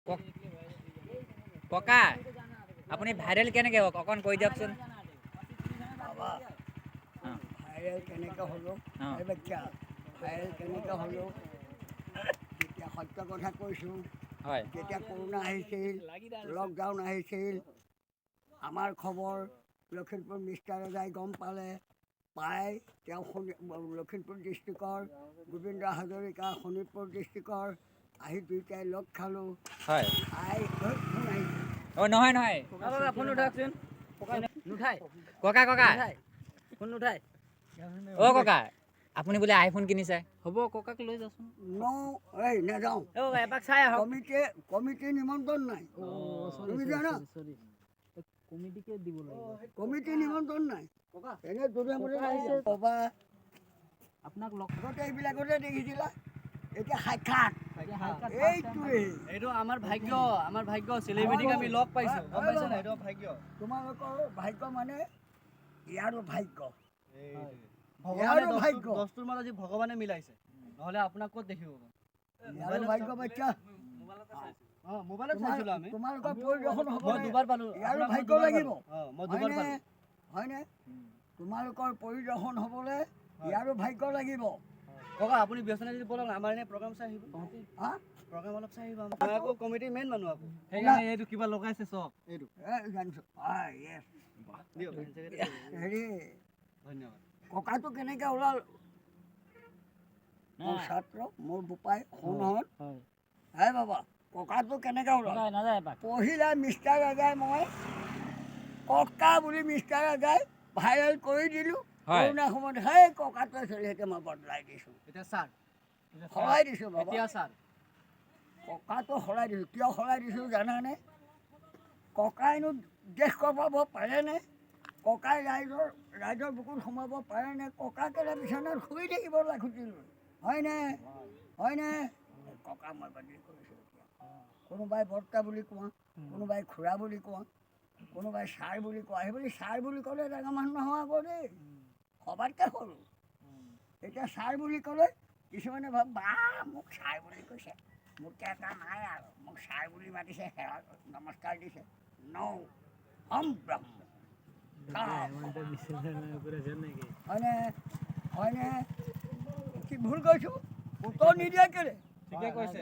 ক- ককা আপুনি ভাইৰেল কেনেকৈ হওক অকণ কৈ দিয়কচোন। বাবা অঁ ভাইৰেল কেনেকৈ হ'লোঁ অঁ এই বাচ্চা ভাইৰেল কেনেকৈ হ'লোঁ যেতিয়া সত্য কথা কৈছোঁ। হয় যেতিয়া কৰোণা আহিছিল, লকডাউন আহিছিল, আমাৰ খবৰ লখিমপুৰ মিষ্টাৰ ৰজাই গম পালে। পাই তেওঁ লখিমপুৰ ডিষ্ট্ৰিক্টৰ গোবিন্দ হাজৰিকা শোণিতপুৰ ডিষ্ট্ৰিক্টৰ আহি দুয়োটাই লগ খালোঁ। হয় আই ফোন আহিছে। অঁ নহয় নহয় ফোন উঠাওকচোন। নুঠাই ককা ককা ফোন নুঠাই। অ' ককা আপুনি বোলে আইফোন কিনিছে। হ'ব ককাক লৈ যাচোন। এই নাযাওঁ, এপাক চাই আহক। কমিটি নিমন্ত্ৰণ নাই। তুমি জানা কমিটিকে দিব লাগিব। কমিটি নিমন্ত্ৰণ নাই। এনে দুৰ্গা ক'বা আপোনাক লগ আগতে এইবিলাকতে দেখিছিলা, এতিয়া সাক্ষাৎ এইটোৱেই এইটো আমাৰ ভাগ্য চেলিব্ৰিটিক আমি লগ পাইছোঁ। গম পাইছে নাই? এইটো ভাগ্য। তোমালোকৰ ভাগ্য মানে ইয়াৰো ভাগ্য। ভগৱানে দহটোৰ মাজত আজি ভগৱানে মিলাইছে, নহ'লে আপোনাক ক'ত দেখিব? ইয়াৰো ভাগ্য বাচ্চা। মোবাইলত চাইছিলোঁ আমি। তোমালোকৰ পৰিদৰ্শন হ'ব। মই দুবাৰ পালোঁ। ইয়াৰো ভাগ্য লাগিব। মই দুবাৰ পালোঁ। হয়নে? তোমালোকৰ পৰিদৰ্শন হ'বলৈ ইয়াৰো ভাগ্য লাগিব। ককা আপুনি ব্যস্ত নাই যদি বলক, আমাৰ এনে প্ৰগ্ৰাম চাই আহিব। প্ৰগ্ৰাম অলপ চাই আহিব। মই আকৌ কমিটিৰ মেইন মানুহ আকৌ। সেইকাৰণে এইটো কিবা লগাইছে চক এইটো। জানিছোঁ দিয়ক হেৰি ধন্যবাদ। ককাটো কেনেকৈ ওলাল? মোৰ ছাত্ৰ, মোৰ বোপাই সোণহঁত। হে বাবা ককাটো কেনেকৈ ওলাল? পঢ়িলা মিষ্টাৰ ৰাজাই, মই ককা বুলি মিষ্টাৰ ৰাজাই ভাইৰেল কৰি দিলোঁ। কৰোণা সময়ত সেই ককাটোৱে চলিহেঁতে মই বদলাই দিছোঁ। এতিয়া ছাৰ সলাই দিছোঁ বাবা। এতিয়া ছাৰ ককাটো সলাই দিছোঁ। কিয় সলাই দিছোঁ জানানে? ককাইনো দেশ কপাব পাৰেনে? ককাই ৰাইজৰ বুকুত সোমাব পাৰেনে? ককাকেইটা বিচনাত শুই থাকিব লাখুটি লৈ। হয়নে? ককা মই বাদ কৰিছোঁ এতিয়া। কোনোবাই বৰ্তা বুলি কোৱা, কোনোবাই খুৰা বুলি কোৱা, কোনোবাই ছাৰ বুলি কোৱা। সেইবুলি ছাৰ বুলি ক'লে ডাঙৰ মানুহ নহয় আকৌ দেই, সবাতকৈ সৰু। এতিয়া ছাৰ বুলি ক'লে কিছুমানে ভাব বা মোক ছাৰ বুলি কৈছে, মোক এটা নাই আৰু মোক ছাৰ বুলি মাতিছে, সেৱা নমস্কাৰ দিছে। হয়নে? কি ভুল কৈছোঁ? উত্তৰ নিদিয়া কেলে? ঠিকে কৈছে।